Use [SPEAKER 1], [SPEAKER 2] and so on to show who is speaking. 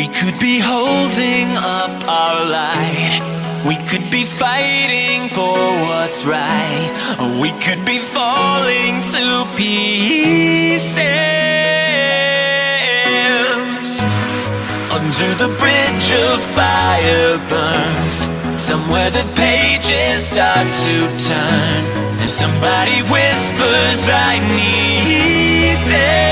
[SPEAKER 1] could be holding up our light. We could be fighting for what's right. Or we could be falling to pieces. Under the bridge of fire burns, somewhere the pages start to turn, and somebody whispers, I need this.